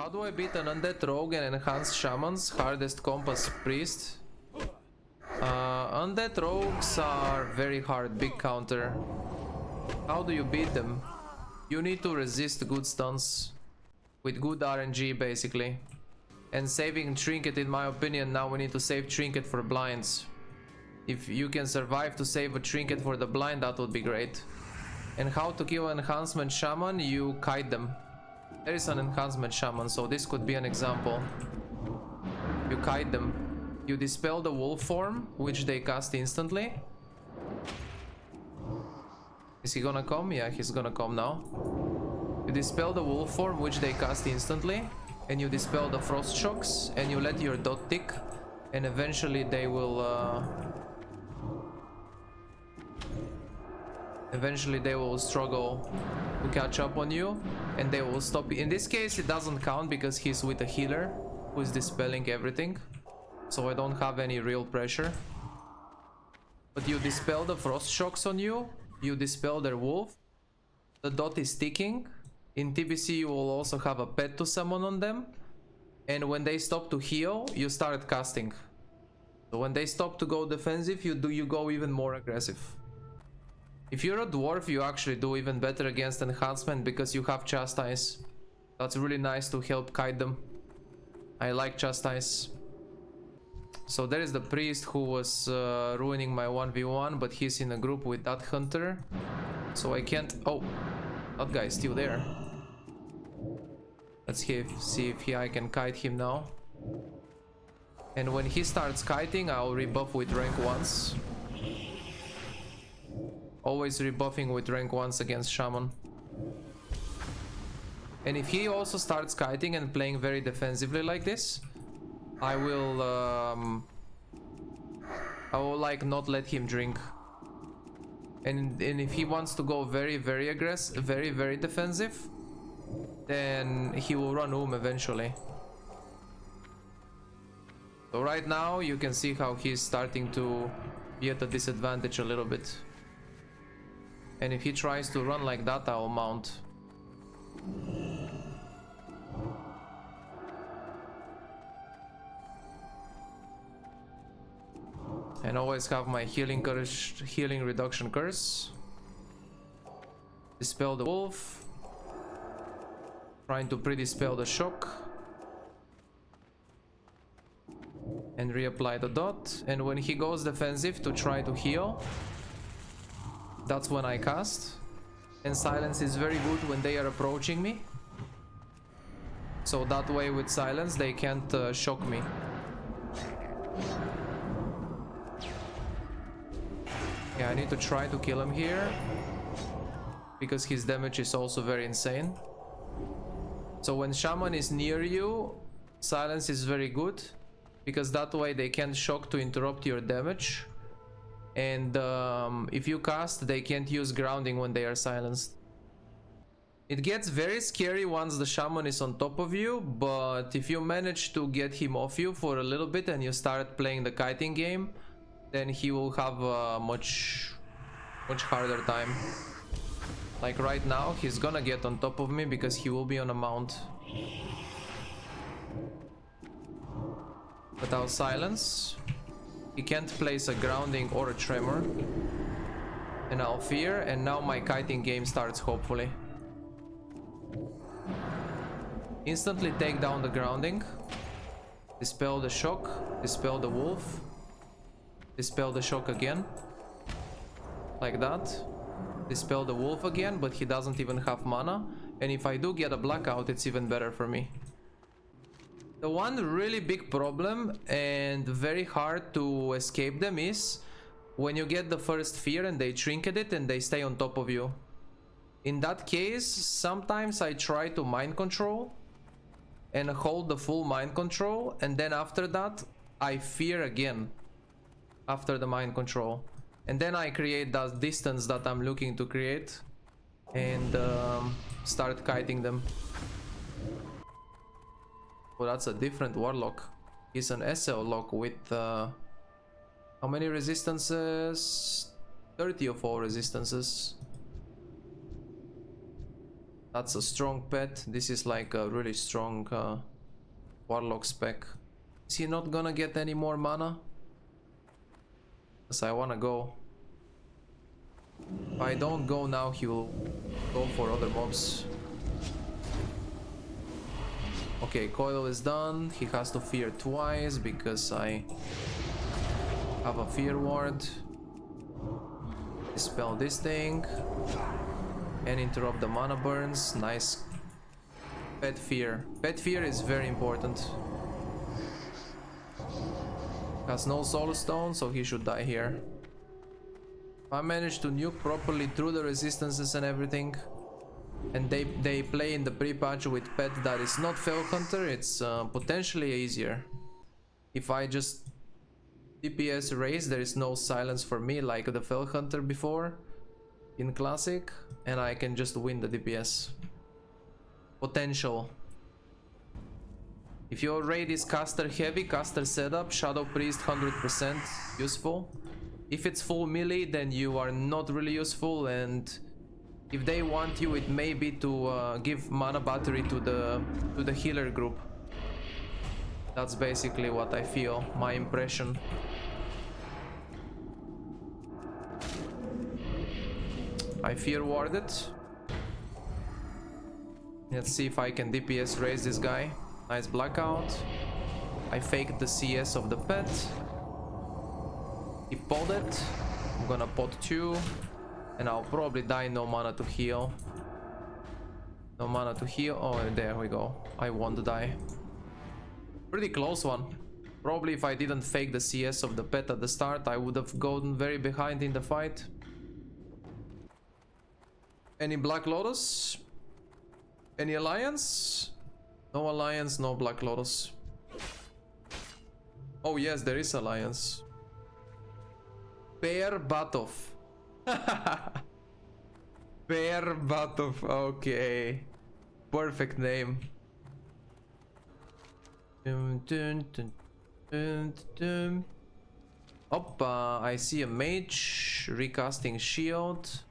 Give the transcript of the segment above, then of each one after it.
How do I beat an undead rogue and enhanced shamans? Hardest compass priest. Undead rogues are very hard, big counter. How do you beat them? You need to resist good stuns with good RNG basically. And saving trinket, in my opinion, now we need to save trinket for blinds. If you can survive to save a trinket for the blind, that would be great. And how to kill enhancement shaman? You kite them. There is an enhancement shaman, so this could be an example. You kite them. You dispel the wolf form, which they cast instantly. Is he gonna come? Yeah, he's gonna come now. You dispel the wolf form, which they cast instantly. And you dispel the frost shocks. And you let your dot tick. And eventually they will... Eventually they will struggle to catch up on you. And they will stop. In this case it doesn't count because he's with a healer who is dispelling everything. So I don't have any real pressure. But you dispel the frost shocks on you. You dispel their wolf. The dot is ticking. In TBC you will also have a pet to summon on them. And when they stop to heal, you start casting. So when they stop to go defensive, you go even more aggressive. If you're a dwarf, you actually do even better against enhancement because you have chastise. That's really nice to help kite them. I like chastise. So there is the priest who was ruining my 1v1, but he's in a group with that hunter. So I can't... Oh, that guy is still there. Let's see if I can kite him now. And when he starts kiting, I'll rebuff with rank 1s. Always rebuffing with rank 1s against Shaman. And if he also starts kiting and playing very defensively like this, I will like not let him drink. And if he wants to go very aggressive, very defensive, then he will run eventually. So right now you can see how he's starting to be at a disadvantage a little bit. And if he tries to run like that, I'll mount. And always have my healing reduction curse. Dispel the wolf. Trying to pre-dispel the shock. And reapply the dot. And when he goes defensive to try to heal, that's when I cast. And silence is very good when they are approaching me. So that way with silence they can't shock me. Yeah, I need to try to kill him here, because his damage is also very insane. So when Shaman is near you, silence is very good, because that way they can't shock to interrupt your damage. And if you cast, they can't use grounding when they are silenced. It gets very scary once the Shaman is on top of you, but if you manage to get him off you for a little bit and you start playing the kiting game, then he will have a much harder time. Like right now, he's gonna get on top of me because he will be on a mount. But I'll silence. He can't place a grounding or a tremor. And I'll fear, and now my kiting game starts, hopefully. Instantly take down the grounding. Dispel the shock. Dispel the wolf. Dispel the shock again. Like that. Dispel the wolf again, but he doesn't even have mana. And if I do get a blackout, it's even better for me. The one really big problem and very hard to escape them is when you get the first fear and they trinket it and they stay on top of you. In that case, sometimes I try to mind control and hold the full mind control, and then after that I fear again after the mind control, and then I create that distance that I'm looking to create and start kiting them. Oh, that's a different warlock. He's an SL lock with how many resistances? 30 of all resistances. That's a strong pet. This is like a really strong warlock spec. Is he not gonna get any more mana? Because I wanna go. If I don't go now, he will go for other mobs. Okay, coil is done. He has to fear twice because I have a fear ward. Dispel this thing and interrupt the mana burns. Nice. Pet fear. Pet fear is very important. Has no soul stone, so he should die here. If I manage to nuke properly through the resistances and everything, and they play in the pre-patch with pet that is not Fell Hunter, it's potentially easier. If I just DPS raise, there is no silence for me like the Fell Hunter before in Classic, and I can just win the DPS. Potential. If your raid is caster heavy, caster setup, Shadow Priest 100% useful. If it's full melee, then you are not really useful, and if they want you, it may be to give mana battery to the healer group. That's basically what I feel, my impression. I fear warded. Let's see if I can DPS raise this guy. Nice blackout. I faked the CS of the pet. He pulled it. I'm gonna pot 2. And I'll probably die. No mana to heal. No mana to heal. Oh, there we go. I won't die. Pretty close one. Probably if I didn't fake the CS of the pet at the start, I would have gone very behind in the fight. Any Black Lotus? Any alliance? No alliance, no Black Lotus. Oh yes, there is alliance. Bear Batov. Bear Batov, okay. Perfect name. Dun, dun, dun, dun, dun. Oppa, I see a mage recasting shield.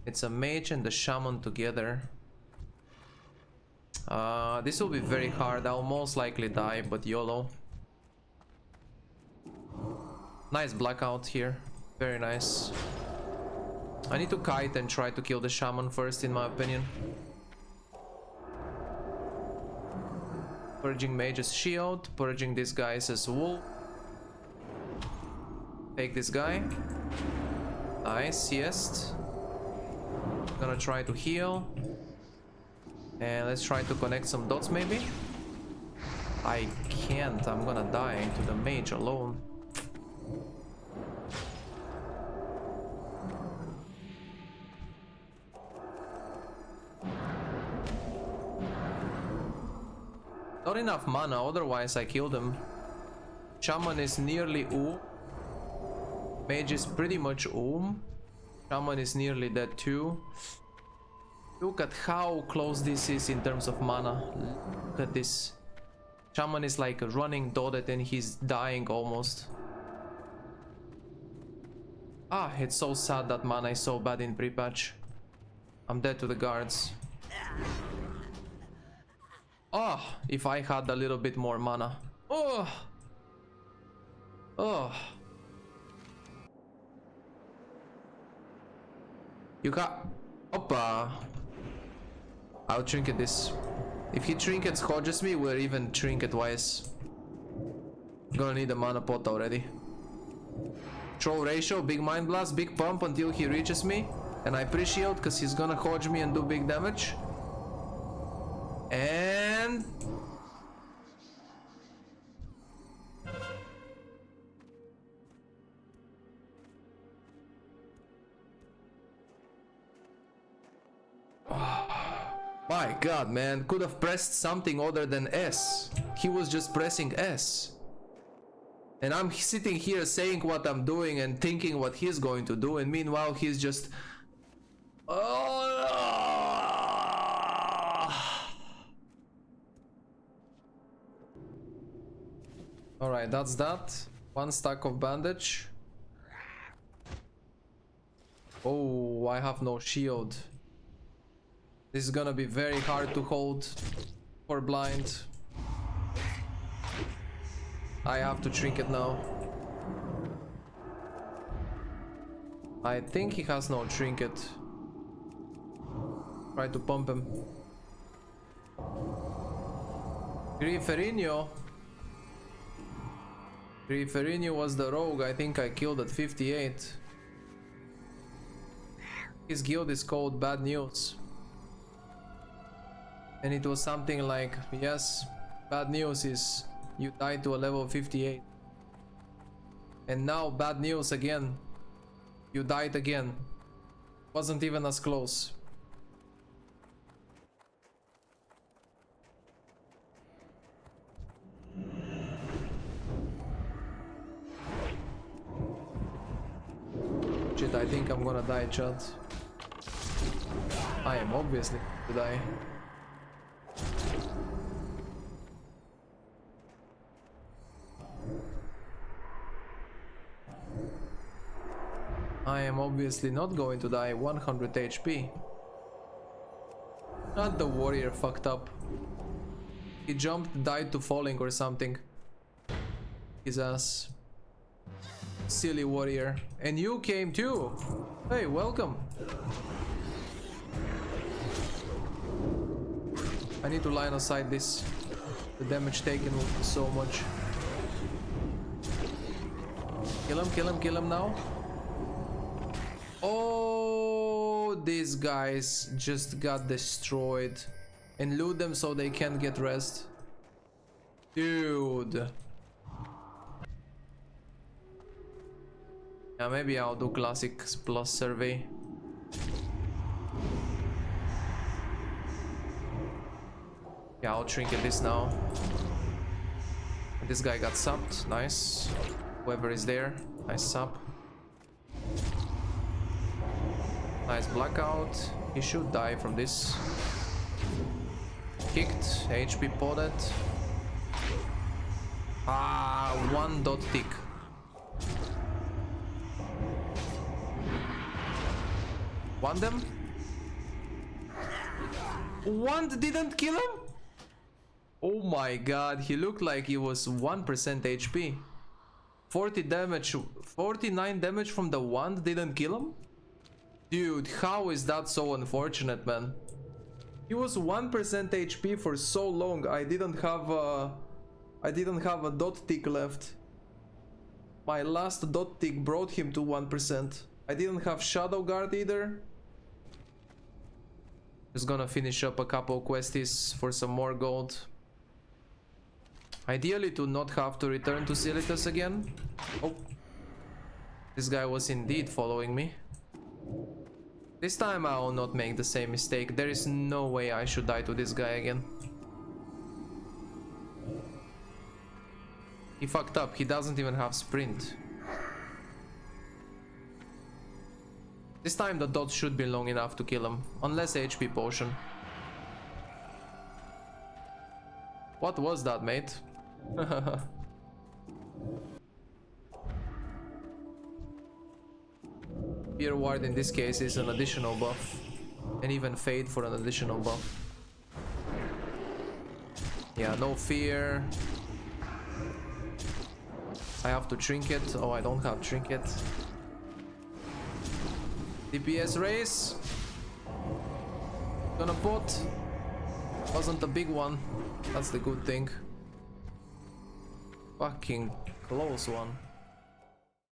It's a mage and the shaman together. This will be very hard. I'll most likely die, but YOLO. Nice blackout here. Very nice. I need to kite and try to kill the shaman first, in my opinion. Purging mage's shield. Purging this guy's as wool. Take this guy. Nice, yes. Gonna try to heal. And let's try to connect some dots maybe. I can't. I'm gonna die to the mage alone. Not enough mana, otherwise I killed him. Shaman is nearly oom. Mage is pretty much oom. Shaman is nearly dead too. Look at how close this is in terms of mana. Look at this. Shaman is like running dotted and he's dying almost. Ah, it's so sad that mana is so bad in pre-patch. I'm dead to the guards. Oh, if I had a little bit more mana. Oh. Oh. You got... Oppa. I'll trinket this. If he trinkets hodges me, we're even trinket wise. Gonna need a mana pot already. Troll ratio, big mind blast, big pump until he reaches me. And I appreciate because he's gonna hodge me and do big damage. And... My god, man, could have pressed something other than S. He was just pressing S. And I'm sitting here saying what I'm doing and thinking what he's going to do, and meanwhile he's just... Alright, that's that. 1 stack of bandage. Oh, I have no shield. This is gonna be very hard to hold for blind. I have to trinket now. I think he has no trinket. Try to pump him. Griferino was the rogue. I think I killed at 58. His guild is called Bad News. And it was something like, yes, bad news is you died to a level 58. And now bad news again. You died again. Wasn't even as close. Shit, I think I'm gonna die, chat. I am obviously to die. I am obviously not going to die. 100 HP. Not the warrior fucked up. He jumped, died to falling or something. His ass. Silly warrior. And you came too. Hey, welcome. I need to line aside this. The damage taken will be so much. Kill him now. Oh, these guys just got destroyed. And loot them so they can't get rest. Dude. Yeah, maybe I'll do classics plus survey. Yeah, I'll trinket this now. This guy got subbed. Nice. Whoever is there. Nice sub. Nice blackout. He should die from this. Kicked. HP podded. Ah, 1 dot tick. One them? One didn't kill him? Oh my god, he looked like he was 1% HP. 40 damage, 49 damage from the wand didn't kill him? Dude, how is that so unfortunate, man? He was 1% HP for so long. I didn't have a dot tick left. My last dot tick brought him to 1%. I didn't have Shadow Guard either. Just gonna finish up a couple questies for some more gold. Ideally to not have to return to Silitus again. Oh. This guy was indeed following me. This time I will not make the same mistake. There is no way I should die to this guy again. He fucked up. He doesn't even have sprint. This time the dot should be long enough to kill him. Unless HP potion. What was that, mate? Fear Ward in this case is an additional buff. And even Fade for an additional buff. Yeah, no fear. I have to trinket. Oh, I don't have trinket. DPS race. Gonna pot. Wasn't a big one. That's the good thing. Fucking close one.